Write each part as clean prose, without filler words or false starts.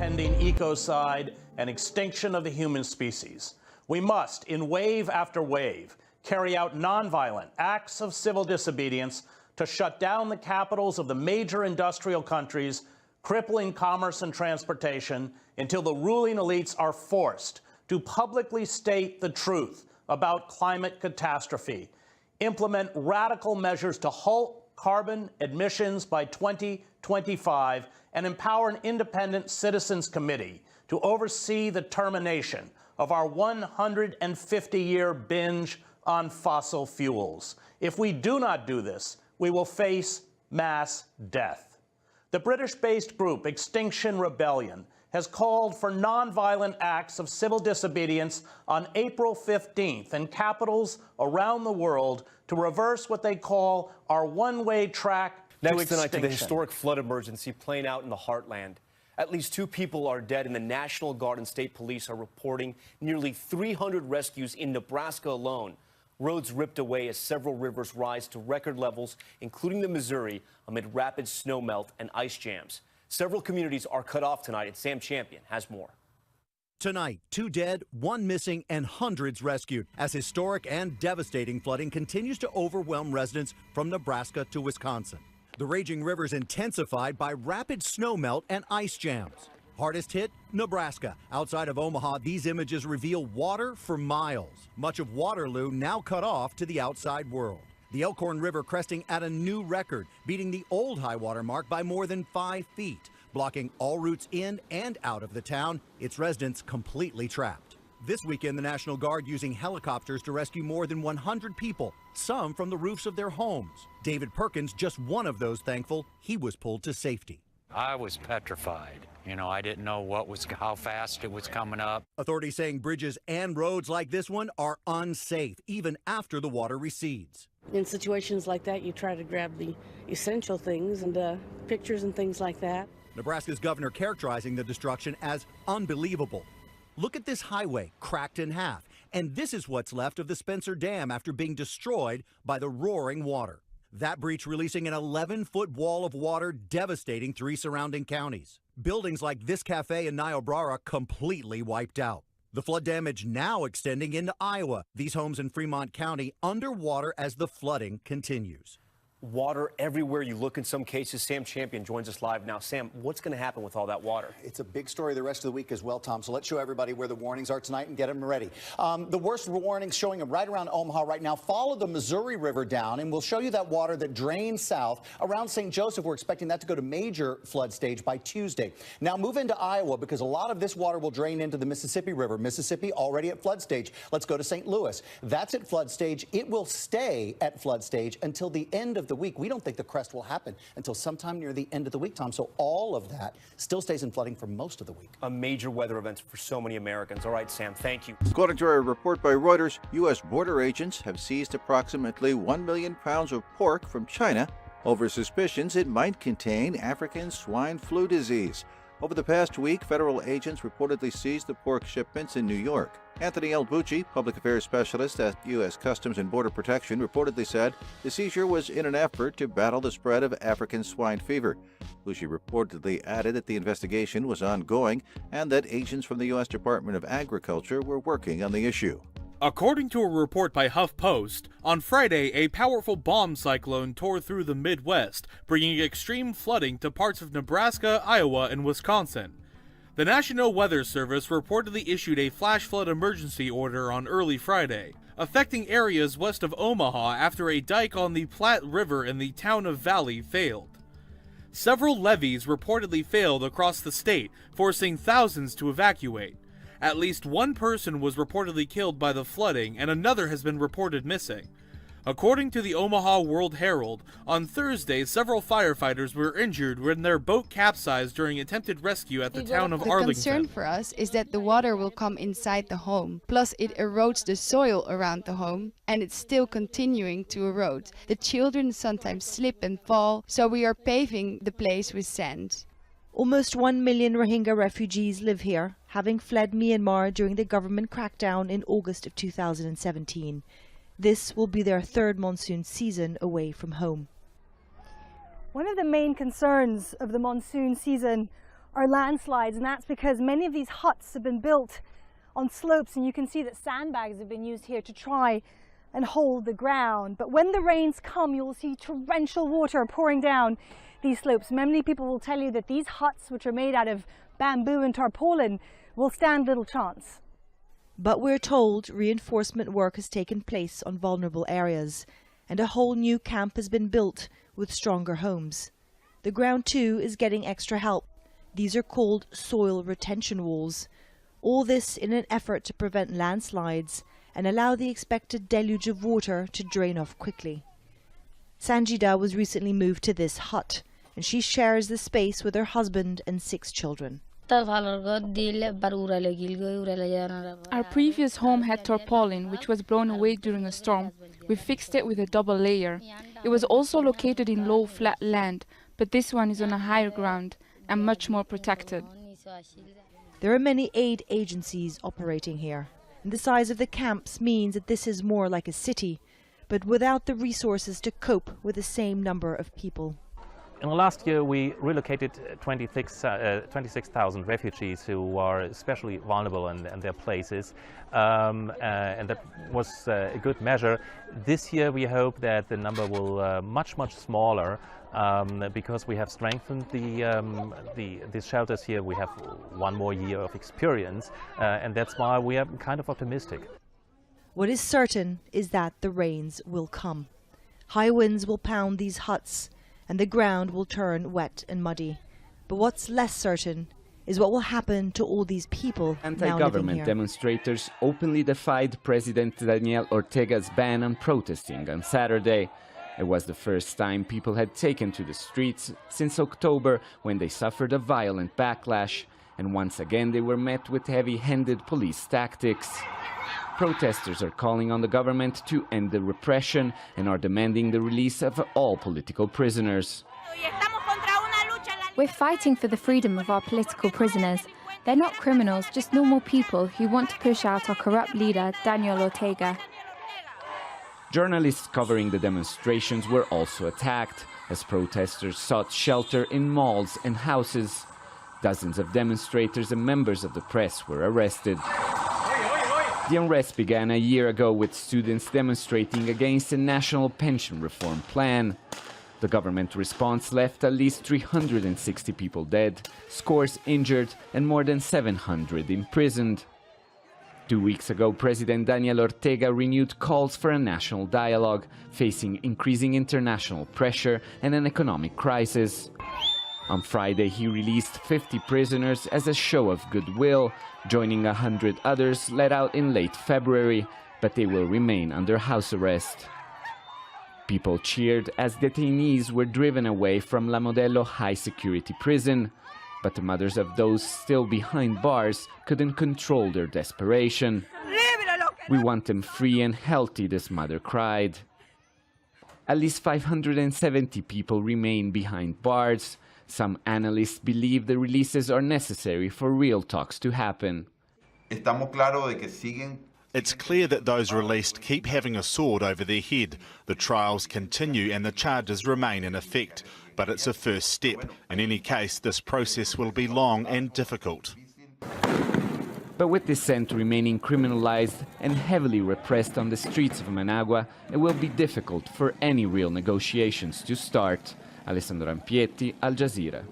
impending ecocide and extinction of the human species. We must, in wave after wave, carry out nonviolent acts of civil disobedience to shut down the capitals of the major industrial countries, crippling commerce and transportation, until the ruling elites are forced to publicly state the truth about climate catastrophe, implement radical measures to halt carbon emissions by 2025, and empower an independent citizens committee to oversee the termination of our 150-year binge on fossil fuels. If we do not do this, we will face mass death. The British-based group Extinction Rebellion has called for nonviolent acts of civil disobedience on April 15th in capitals around the world to reverse what they call our one-way track to extinction. Next tonight to the historic flood emergency playing out in the heartland. At least 2 people are dead, and the National Guard and state police are reporting nearly 300 rescues in Nebraska alone. Roads ripped away as several rivers rise to record levels, including the Missouri, amid rapid snowmelt and ice jams. Several communities are cut off tonight, and Sam Champion has more. Tonight, 2 dead, 1 missing, and hundreds rescued as historic and devastating flooding continues to overwhelm residents from Nebraska to Wisconsin. The raging rivers intensified by rapid snowmelt and ice jams. Hardest hit, Nebraska. Outside of Omaha, these images reveal water for miles. Much of Waterloo now cut off to the outside world. The Elkhorn River cresting at a new record, beating the old high water mark by more than 5 feet, blocking all routes in and out of the town, its residents completely trapped. This weekend, the National Guard using helicopters to rescue more than 100 people, some from the roofs of their homes. David Perkins, just one of those thankful he was pulled to safety. I was petrified. I didn't know how fast it was coming up. Authorities saying bridges and roads like this one are unsafe, even after the water recedes. In situations like that, you try to grab the essential things and pictures and things like that. Nebraska's governor characterizing the destruction as unbelievable. Look at this highway cracked in half, and this is what's left of the Spencer Dam after being destroyed by the roaring water. That breach releasing an 11-foot wall of water, devastating 3 surrounding counties. Buildings like this cafe in Niobrara completely wiped out. The flood damage now extending into Iowa. These homes in Fremont County underwater as the flooding continues. Water everywhere you look in some cases. Sam Champion joins us live now. Sam, what's going to happen with all that water? It's a big story the rest of the week as well, Tom. So let's show everybody where the warnings are tonight and get them ready. The worst warnings showing them right around Omaha right now. Follow the Missouri River down, and we'll show you that water that drains south around St. Joseph. We're expecting that to go to major flood stage by Tuesday. Now move into Iowa because a lot of this water will drain into the Mississippi River. Mississippi already at flood stage. Let's go to St. Louis. That's at flood stage. It will stay at flood stage until the end of the week. We don't think the crest will happen until sometime near the end of the week, Tom. So all of that still stays in flooding for most of the week. A major weather event for so many Americans. All right, Sam, thank you. According to a report by Reuters, U.S. border agents have seized approximately 1 million pounds of pork from China over suspicions it might contain African swine flu disease. Over the past week, federal agents reportedly seized the pork shipments in New York. Anthony L. Bucci, public affairs specialist at U.S. Customs and Border Protection, reportedly said the seizure was in an effort to battle the spread of African swine fever. Bucci reportedly added that the investigation was ongoing and that agents from the U.S. Department of Agriculture were working on the issue. According to a report by HuffPost, on Friday, a powerful bomb cyclone tore through the Midwest, bringing extreme flooding to parts of Nebraska, Iowa, and Wisconsin. The National Weather Service reportedly issued a flash flood emergency order on early Friday, affecting areas west of Omaha after a dike on the Platte River in the town of Valley failed. Several levees reportedly failed across the state, forcing thousands to evacuate. At least 1 person was reportedly killed by the flooding, and another has been reported missing. According to the Omaha World Herald, on Thursday, several firefighters were injured when their boat capsized during attempted rescue at the town of Arlington. The concern for us is that the water will come inside the home. Plus, it erodes the soil around the home, and it's still continuing to erode. The children sometimes slip and fall, so we are paving the place with sand. Almost 1 million Rohingya refugees live here, having fled Myanmar during the government crackdown in August of 2017. This will be their 3rd monsoon season away from home. One of the main concerns of the monsoon season are landslides, and that's because many of these huts have been built on slopes, and you can see that sandbags have been used here to try and hold the ground. But when the rains come, you'll see torrential water pouring down these slopes. Many people will tell you that these huts, which are made out of bamboo and tarpaulin, will stand little chance. But we're told reinforcement work has taken place on vulnerable areas, and a whole new camp has been built with stronger homes. The ground too is getting extra help. These are called soil retention walls. All this in an effort to prevent landslides and allow the expected deluge of water to drain off quickly. Sanjida was recently moved to this hut, and she shares the space with her husband and 6 children. Our previous home had tarpaulin, which was blown away during a storm. We fixed it with a double layer. It was also located in low, flat land, but this one is on a higher ground and much more protected. There are many aid agencies operating here, and the size of the camps means that this is more like a city, but without the resources to cope with the same number of people. In the last year, we relocated 26,000 refugees who are especially vulnerable in their places, and that was a good measure. This year, we hope that the number will much smaller, because we have strengthened the shelters here. We have 1 more year of experience, and that's why we are kind of optimistic. What is certain is that the rains will come. High winds will pound these huts, and the ground will turn wet and muddy. But what's less certain is what will happen to all these people Anti-government demonstrators openly defied President Daniel Ortega's ban on protesting on Saturday. It was the first time people had taken to the streets since October, when they suffered a violent backlash, and once again they were met with heavy-handed police tactics. Protesters are calling on the government to end the repression and are demanding the release of all political prisoners. We're fighting for the freedom of our political prisoners. They're not criminals, just normal people who want to push out our corrupt leader, Daniel Ortega. Journalists covering the demonstrations were also attacked as protesters sought shelter in malls and houses. Dozens of demonstrators and members of the press were arrested. The unrest began a year ago with students demonstrating against a national pension reform plan. The government response left at least 360 people dead, scores injured, and more than 700 imprisoned. 2 weeks ago, President Daniel Ortega renewed calls for a national dialogue, facing increasing international pressure and an economic crisis. On Friday, he released 50 prisoners as a show of goodwill, joining 100 others let out in late February, but they will remain under house arrest. People cheered as detainees were driven away from La Modelo high-security prison, but the mothers of those still behind bars couldn't control their desperation. "We want them free and healthy," this mother cried. At least 570 people remain behind bars. Some analysts believe the releases are necessary for real talks to happen. It's clear that those released keep having a sword over their head. The trials continue and the charges remain in effect. But it's a first step. In any case, this process will be long and difficult. But with dissent remaining criminalized and heavily repressed on the streets of Managua, it will be difficult for any real negotiations to start. Alessandro Ampietti, Al Jazeera.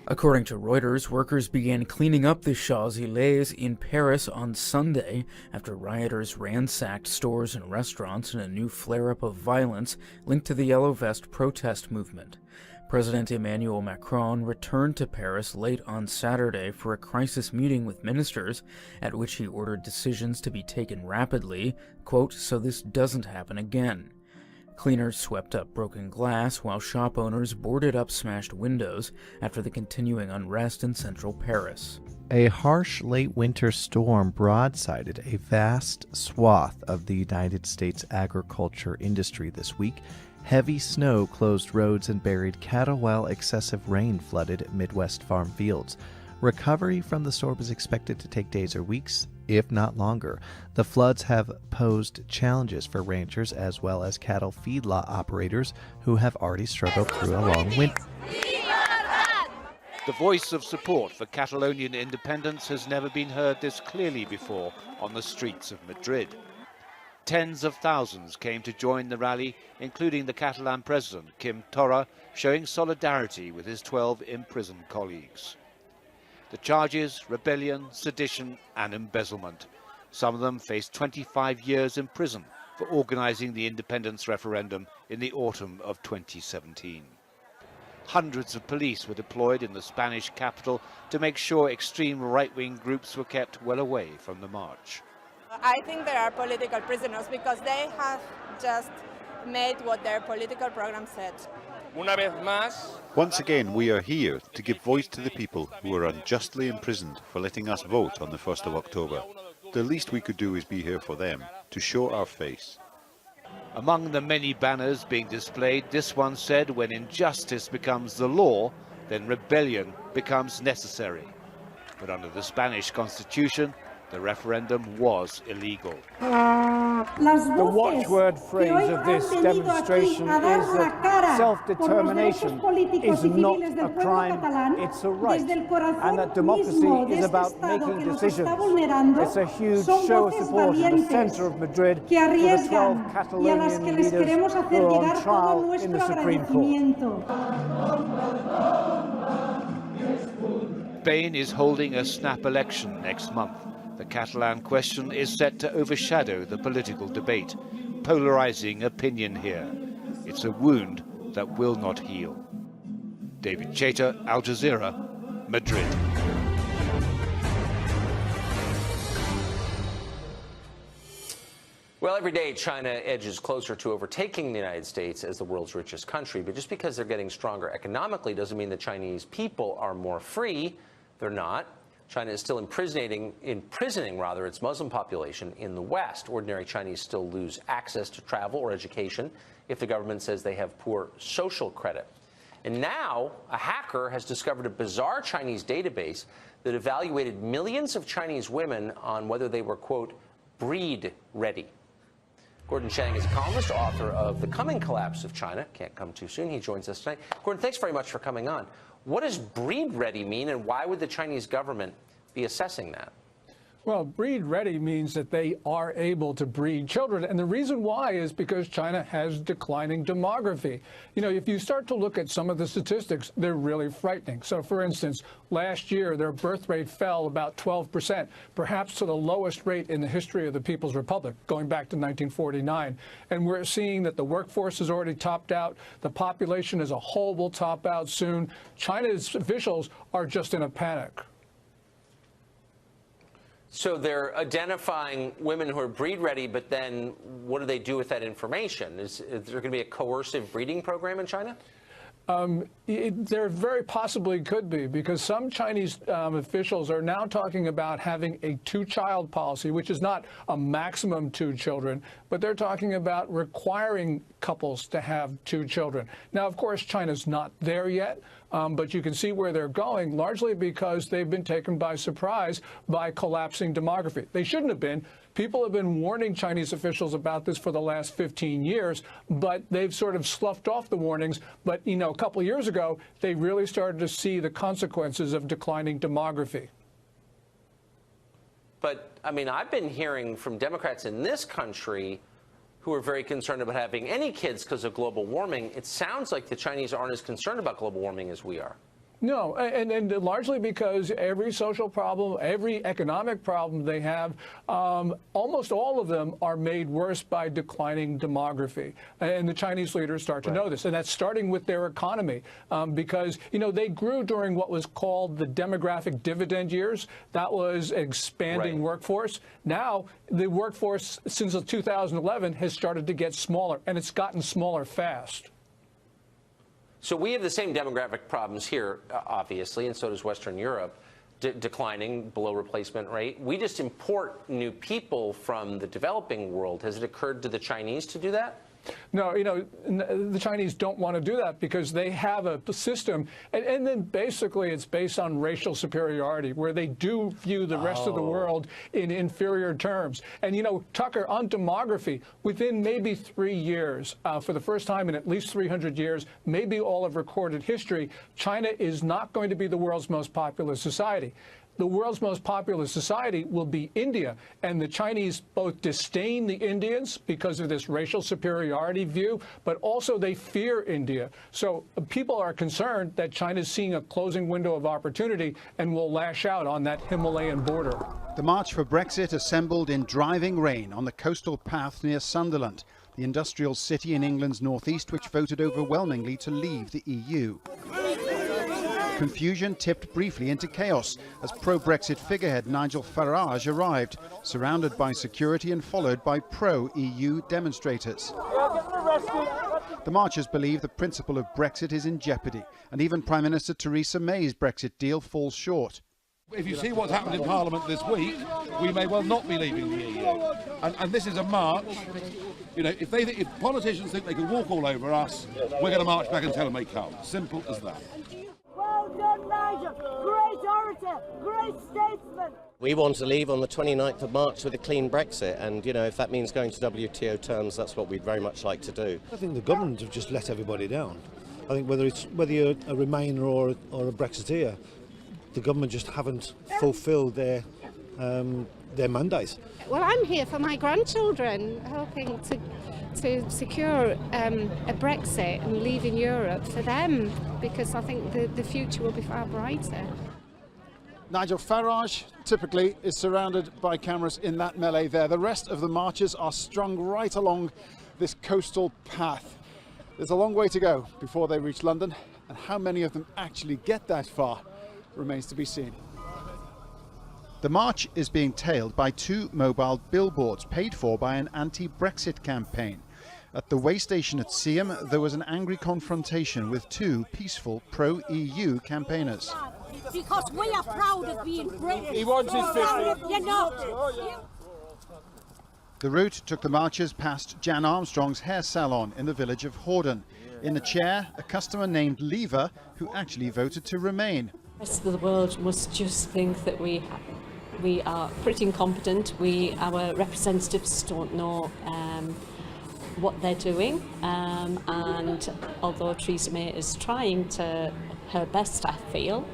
According to Reuters, workers began cleaning up the Champs-Élysées in Paris on Sunday after rioters ransacked stores and restaurants in a new flare-up of violence linked to the Yellow Vest protest movement. President Emmanuel Macron returned to Paris late on Saturday for a crisis meeting with ministers, at which he ordered decisions to be taken rapidly, quote, "so this doesn't happen again." Cleaners swept up broken glass, while shop owners boarded up smashed windows after the continuing unrest in central Paris. A harsh late winter storm broadsided a vast swath of the United States agriculture industry this week. Heavy snow closed roads and buried cattle, while excessive rain flooded Midwest farm fields. Recovery from the storm is expected to take days or weeks, if not longer. The floods have posed challenges for ranchers as well as cattle feedlot operators who have already struggled through a long winter. The voice of support for Catalonian independence has never been heard this clearly before on the streets of Madrid. Tens of thousands came to join the rally, including the Catalan president, Quim Torra, showing solidarity with his 12 imprisoned colleagues. The charges: rebellion, sedition and embezzlement. Some of them faced 25 years in prison for organising the independence referendum in the autumn of 2017. Hundreds of police were deployed in the Spanish capital to make sure extreme right-wing groups were kept well away from the march. I think there are political prisoners because they have just made what their political program said. Once again, we are here to give voice to the people who are unjustly imprisoned for letting us vote on the 1st of October. The least we could do is be here for them, to show our face. Among the many banners being displayed, this one said, when injustice becomes the law, then rebellion becomes necessary. But under the Spanish constitution, the referendum was illegal. The watchword phrase of this demonstration is that self-determination is not a crime, it's a right, and that democracy is about making decisions. It's a huge show of support in the centre of Madrid for the 12 Catalonian leaders who are on trial in the Supreme Court. Spain is holding a snap election next month. The Catalan question is set to overshadow the political debate, polarizing opinion here. It's a wound that will not heal. David Chater, Al Jazeera, Madrid. Well, every day China edges closer to overtaking the United States as the world's richest country. But just because they're getting stronger economically doesn't mean the Chinese people are more free. They're not. China is still imprisoning its Muslim population in the West. Ordinary Chinese still lose access to travel or education if the government says they have poor social credit. And now a hacker has discovered a bizarre Chinese database that evaluated millions of Chinese women on whether they were, quote, breed ready. Gordon Chang is a columnist, author of The Coming Collapse of China. Can't come too soon. He joins us tonight. Gordon, thanks very much for coming on. What does breed ready mean, and why would the Chinese government be assessing that? Well, breed ready means that they are able to breed children. And the reason why is because China has declining demography. You know, if you start to look at some of the statistics, they're really frightening. So, for instance, last year, their birth rate fell about 12%, perhaps to the lowest rate in the history of the People's Republic, going back to 1949. And we're seeing that the workforce has already topped out. The population as a whole will top out soon. China's officials are just in a panic. So they're identifying women who are breed ready, but then what do they do with that information? Is there going to be a coercive breeding program in China? There very possibly could be, because some Chinese officials are now talking about having a two-child policy, which is not a maximum 2 children, but they're talking about requiring couples to have 2 children. Now, of course, China's not there yet, but you can see where they're going, largely because they've been taken by surprise by collapsing demography. They shouldn't have been. People have been warning Chinese officials about this for the last 15 years, but they've sort of sloughed off the warnings. But, you know, a couple of years ago, they really started to see the consequences of declining demography. But, I mean, I've been hearing from Democrats in this country who are very concerned about having any kids because of global warming. It sounds like the Chinese aren't as concerned about global warming as we are. No, and largely because every social problem, every economic problem they have, almost all of them are made worse by declining demography. And the Chinese leaders start to know this. And that's starting with their economy, because, you know, they grew during what was called the demographic dividend years. That was expanding workforce. Now, the workforce since 2011 has started to get smaller, and it's gotten smaller fast. So we have the same demographic problems here, obviously, and so does Western Europe, declining below replacement rate. We just import new people from the developing world. Has it occurred to the Chinese to do that? No, the Chinese don't want to do that because they have a system, and then basically it's based on racial superiority, where they do view the rest of the world in inferior terms. And, Tucker, on demography, within maybe 3 years, for the first time in at least 300 years, maybe all of recorded history, China is not going to be the world's most populous society. The world's most populous society will be India, and the Chinese both disdain the Indians because of this racial superiority view, but also they fear India. So people are concerned that China's seeing a closing window of opportunity and will lash out on that Himalayan border. The March for Brexit assembled in driving rain on the coastal path near Sunderland, the industrial city in England's northeast which voted overwhelmingly to leave the EU. Confusion tipped briefly into chaos as pro-Brexit figurehead Nigel Farage arrived, surrounded by security and followed by pro-EU demonstrators. The marchers believe the principle of Brexit is in jeopardy, and even Prime Minister Theresa May's Brexit deal falls short. If you see what's happened in Parliament this week, we may well not be leaving the EU. And this is a march. If politicians think they can walk all over us, we're going to march back and tell them they can't. Simple as that. Well done, Nigel. Great orator, great statesman. We want to leave on the 29th of March with a clean Brexit, and if that means going to WTO terms, that's what we'd very much like to do. I think the government have just let everybody down. I think whether you're a Remainer or a Brexiteer, the government just haven't fulfilled their mandate. Well, I'm here for my grandchildren, hoping to secure a Brexit and leaving Europe for them, because I think the future will be far brighter. Nigel Farage typically is surrounded by cameras in that melee there. The rest of the marchers are strung right along this coastal path. There's a long way to go before they reach London, and how many of them actually get that far remains to be seen. The march is being tailed by 2 mobile billboards paid for by an anti-Brexit campaign. At the way station at Seaham, there was an angry confrontation with 2 peaceful pro-EU campaigners. Because we are proud of being British. He wants his 50. You're not. The route took the marchers past Jan Armstrong's hair salon in the village of Hordern. In the chair, a customer named Lever, who actually voted to remain. The rest of the world must just think that we are pretty incompetent. Our representatives don't know what they're doing, and although Theresa May is trying her best, I feel,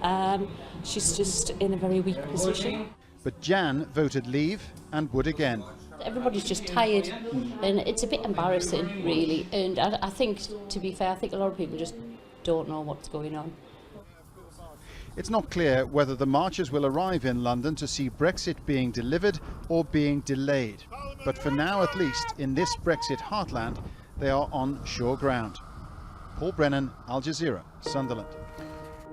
she's just in a very weak position. But Jan voted leave and would again. Everybody's just tired, and it's a bit embarrassing, really. And I think, to be fair, I think a lot of people just don't know what's going on. It's not clear whether the marchers will arrive in London to see Brexit being delivered or being delayed. But for now, at least, in this Brexit heartland, they are on sure ground. Paul Brennan, Al Jazeera, Sunderland.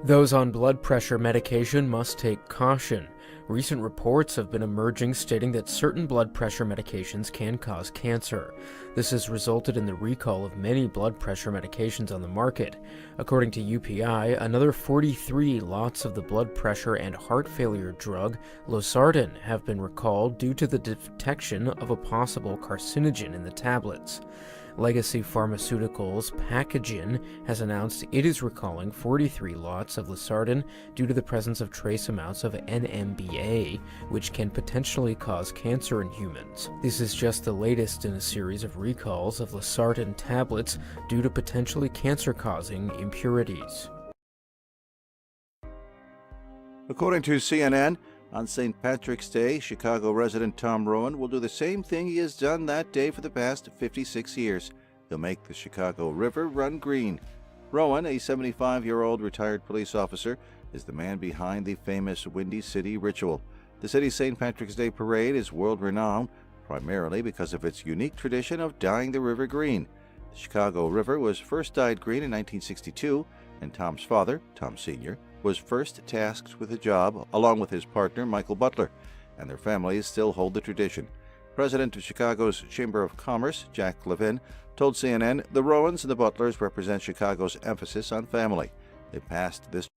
Those on blood pressure medication must take caution. Recent reports have been emerging stating that certain blood pressure medications can cause cancer. This has resulted in the recall of many blood pressure medications on the market. According to UPI, another 43 lots of the blood pressure and heart failure drug losartan have been recalled due to the detection of a possible carcinogen in the tablets. Legacy Pharmaceuticals Packagin has announced it is recalling 43 lots of losartan due to the presence of trace amounts of NMBA, which can potentially cause cancer in humans. This is just the latest in a series of recalls of losartan tablets due to potentially cancer-causing impurities. According to CNN, on St. Patrick's Day, Chicago resident Tom Rowan will do the same thing he has done that day for the past 56 years. He'll make the Chicago River run green. Rowan, a 75-year-old retired police officer, is the man behind the famous Windy City Ritual. The city's St. Patrick's Day parade is world-renowned, primarily because of its unique tradition of dyeing the river green. The Chicago River was first dyed green in 1962, and Tom's father, Tom Sr., was first tasked with the job along with his partner Michael Butler, and their families still hold the tradition. President of Chicago's Chamber of Commerce, Jack Levin, told CNN the Rowans and the Butlers represent Chicago's emphasis on family. They passed this